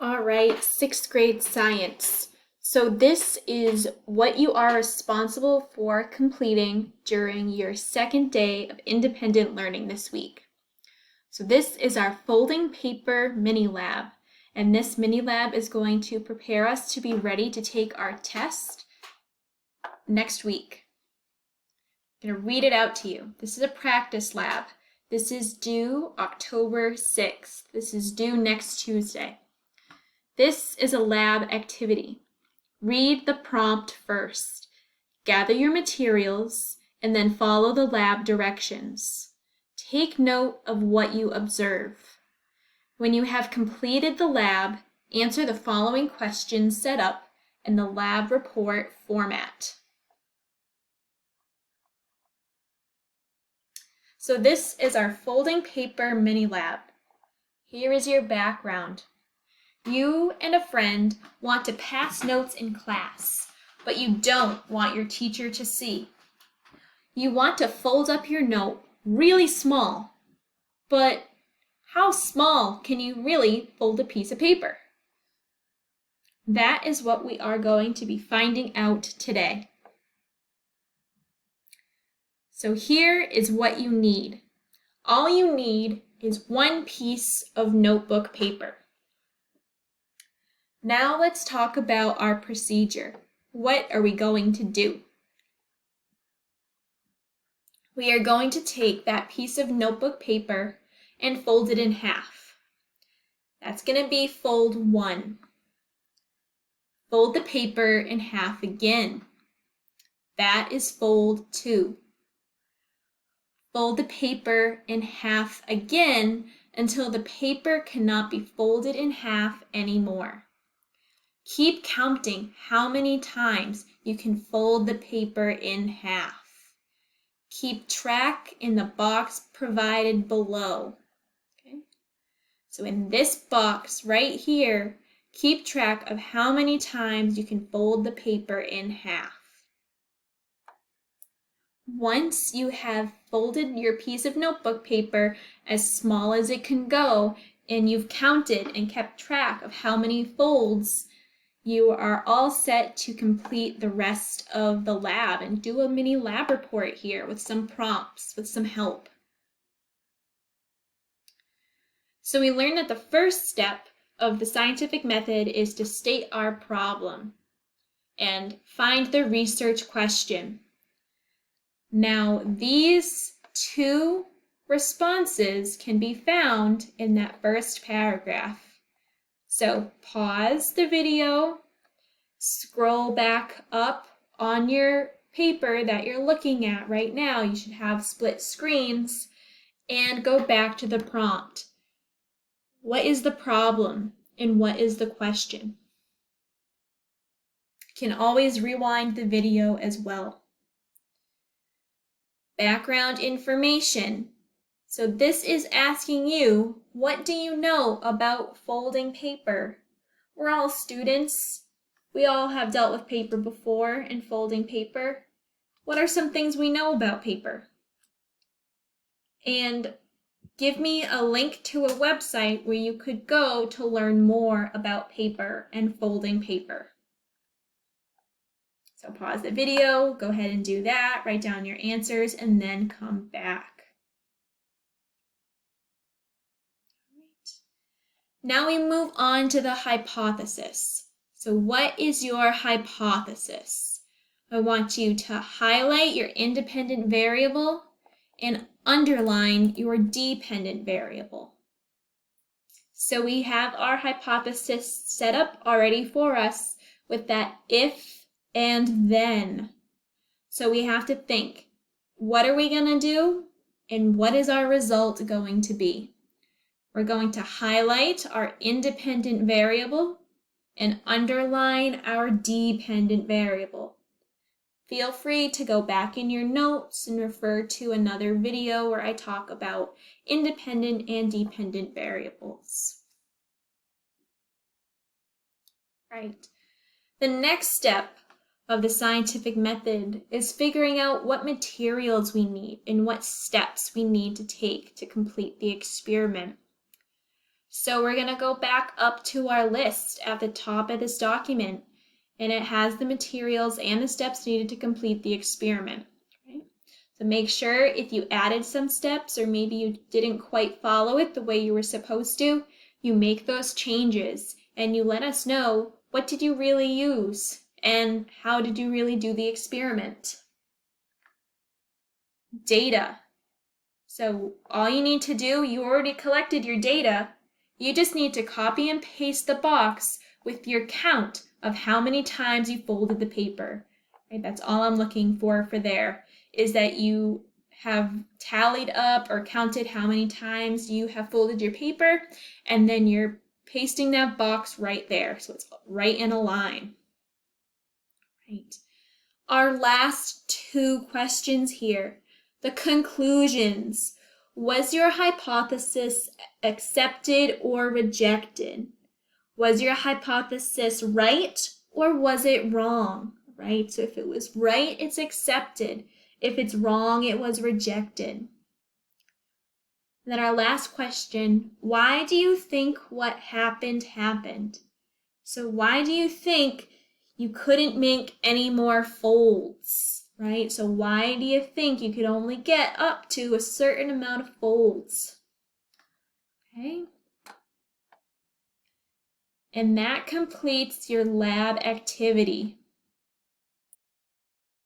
All right, sixth grade science. So this is what you are responsible for completing during your second day of independent learning this week. So this is our folding paper mini lab, and this mini lab is going to prepare us to be ready to take our test next week. I'm going to read it out to you. This is a practice lab. This is due October 6th. This is due next Tuesday. This is a lab activity. Read the prompt first. Gather your materials and then follow the lab directions. Take note of what you observe. When you have completed the lab, answer the following questions set up in the lab report format. So this is our folding paper mini lab. Here is your background. You and a friend want to pass notes in class, but you don't want your teacher to see. You want to fold up your note really small, but how small can you really fold a piece of paper? That is what we are going to be finding out today. So here is what you need. All you need is one piece of notebook paper. Now let's talk about our procedure. What are we going to do? We are going to take that piece of notebook paper and fold it in half. That's going to be fold 1. Fold the paper in half again. That is fold 2. Fold the paper in half again until the paper cannot be folded in half anymore. Keep counting how many times you can fold the paper in half. Keep track in the box provided below. Okay? So in this box right here, keep track of how many times you can fold the paper in half. Once you have folded your piece of notebook paper as small as it can go, and you've counted and kept track of how many folds, you are all set to complete the rest of the lab and do a mini lab report here with some prompts, with some help. So we learned that the first step of the scientific method is to state our problem and find the research question. Now, these two responses can be found in that first paragraph. So pause the video, scroll back up on your paper that you're looking at right now. You should have split screens, and go back to the prompt. What is the problem and what is the question? You can always rewind the video as well. Background information. So this is asking you, what do you know about folding paper? We're all students. We all have dealt with paper before and folding paper. What are some things we know about paper? And give me a link to a website where you could go to learn more about paper and folding paper. So pause the video, go ahead and do that, write down your answers, and then come back. Now we move on to the hypothesis. So what is your hypothesis? I want you to highlight your independent variable and underline your dependent variable. So we have our hypothesis set up already for us with that if and then. So we have to think, what are we going to do and what is our result going to be? We're going to highlight our independent variable and underline our dependent variable. Feel free to go back in your notes and refer to another video where I talk about independent and dependent variables. Right. The next step of the scientific method is figuring out what materials we need and what steps we need to take to complete the experiment. So we're going to go back up to our list at the top of this document, and it has the materials and the steps needed to complete the experiment. Right? So make sure if you added some steps or maybe you didn't quite follow it the way you were supposed to, you make those changes and you let us know what did you really use and how did you really do the experiment. Data. So all you need to do, you already collected your data. You just need to copy and paste the box with your count of how many times you folded the paper. Right? That's all I'm looking for there, is that you have tallied up or counted how many times you have folded your paper, and then you're pasting that box right there. So it's right in a line. Right. Our last two questions here. The conclusions. Was your hypothesis accepted or rejected? Was your hypothesis right or was it wrong? Right? So if it was right, it's accepted. If it's wrong, it was rejected. And then our last question, why do you think what happened happened? So why do you think you couldn't make any more folds, right? So why do you think you could only get up to a certain amount of folds? Okay. And that completes your lab activity.